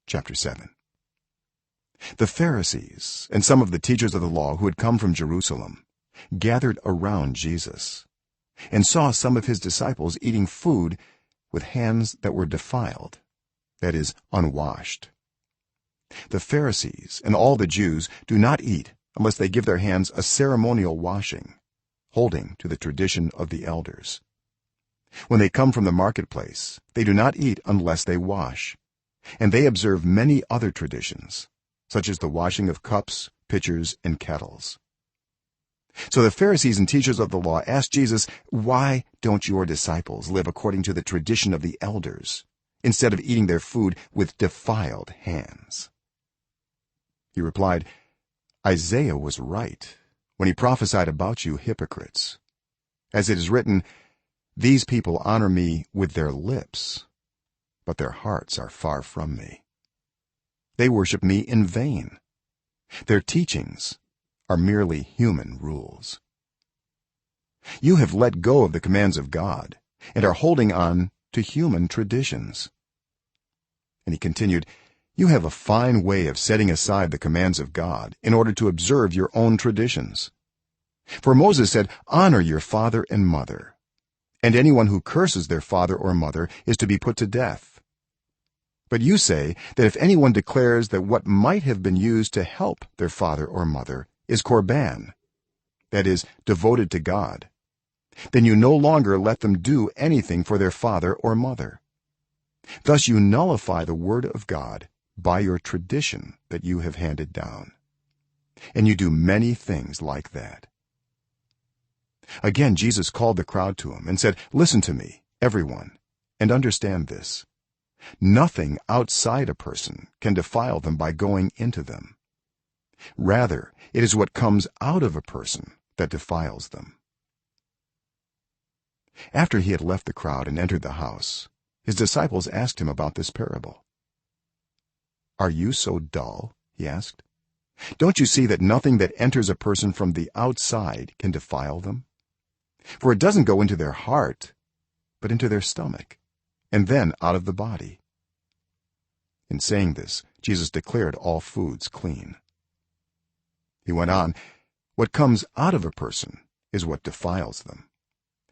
chapter 7. The Pharisees and some of the teachers of the law who had come from Jerusalem gathered around Jesus and saw some of his disciples eating food with hands that were defiled, that is, unwashed. The Pharisees and all the Jews do not eat unless they give their hands a ceremonial washing, holding to the tradition of the elders. When they come from the marketplace, they do not eat unless they wash, and they observe many other traditions, such as the washing of cups, pitchers, and kettles. So the Pharisees and teachers of the law asked Jesus, "Why don't your disciples live according to the tradition of the elders, instead of eating their food with defiled hands?" He replied, "Isaiah was right when he prophesied about you hypocrites. As it is written, 'These people honor me with their lips, but their hearts are far from me. They worship me in vain. Their teachings are merely human rules.' You have let go of the commands of God and are holding on to human traditions." And he continued, "You have a fine way of setting aside the commands of God in order to observe your own traditions. For Moses said, 'Honor your father and mother,' and anyone who curses their father or mother is to be put to death. But you say that if anyone declares that what might have been used to help their father or mother is korban, that is, devoted to God, then you no longer let them do anything for their father or mother. Thus you nullify the word of God by your tradition that you have handed down, and you do many things like that." Again Jesus called the crowd to him and said, "Listen to me, everyone, and understand this. Nothing outside a person can defile them by going into them. Rather, it is what comes out of a person that defiles them." After he had left the crowd and entered the house, his disciples asked him about this parable. "Are you so dull?" he asked. "Don't you see that nothing that enters a person from the outside can defile them? For it doesn't go into their heart, but into their stomach, and then out of the body." In saying this, Jesus declared all foods clean. He went on, "What comes out of a person is what defiles them.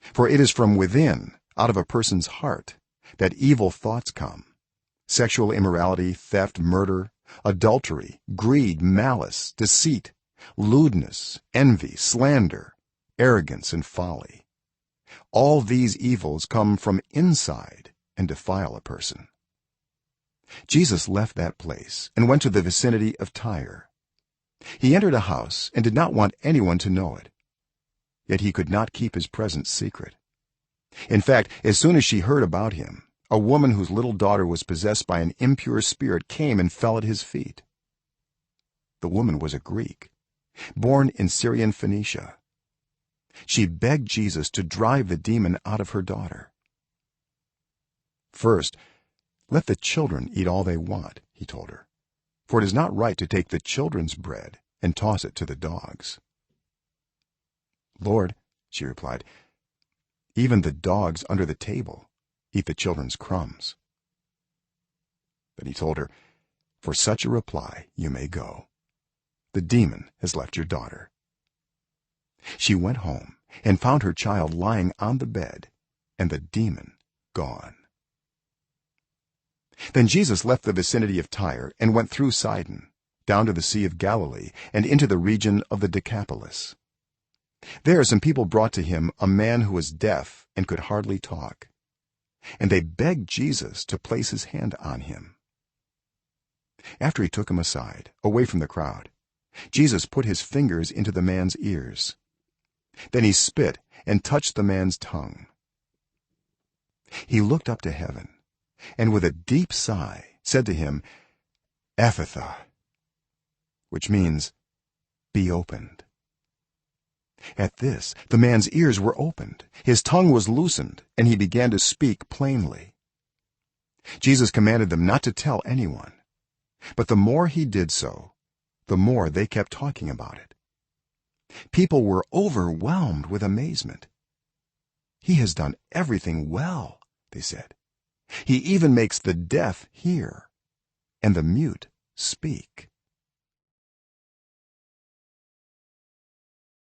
For it is from within, out of a person's heart, that evil thoughts come: sexual immorality, theft, murder, adultery, greed, malice, deceit, lewdness, envy, slander, arrogance, and folly. All these evils come from inside and defile a person." Jesus left that place and went to the vicinity of Tyre. He entered a house and did not want anyone to know it, yet he could not keep his presence secret. In fact, as soon as she heard about him, a woman whose little daughter was possessed by an impure spirit came and fell at his feet. The woman was a Greek, born in Syrian Phoenicia. She begged Jesus to drive the demon out of her daughter. "First, let the children eat all they want," he told her, "for it is not right to take the children's bread and toss it to the dogs." "Lord," she replied, "even the dogs under the table eat the children's crumbs." Then he told her, "For such a reply you may go. The demon has left your daughter." She went home and found her child lying on the bed and the demon gone. Then Jesus left the vicinity of Tyre and went through Sidon, down to the Sea of Galilee and into the region of the Decapolis. There some people brought to him a man who was deaf and could hardly talk, and they begged Jesus to place his hand on him. After he took him aside, away from the crowd, Jesus put his fingers into the man's ears. Then he spit and touched the man's tongue. He looked up to heaven and with a deep sigh said to him, "Ephphatha," which means, "Be opened." At this the man's ears were opened, his tongue was loosened, and he began to speak plainly. Jesus commanded them not to tell anyone, but the more he did so, the more they kept talking about it. People were overwhelmed with amazement. "He has done everything well," they said. "He even makes the deaf hear." and the mute speak.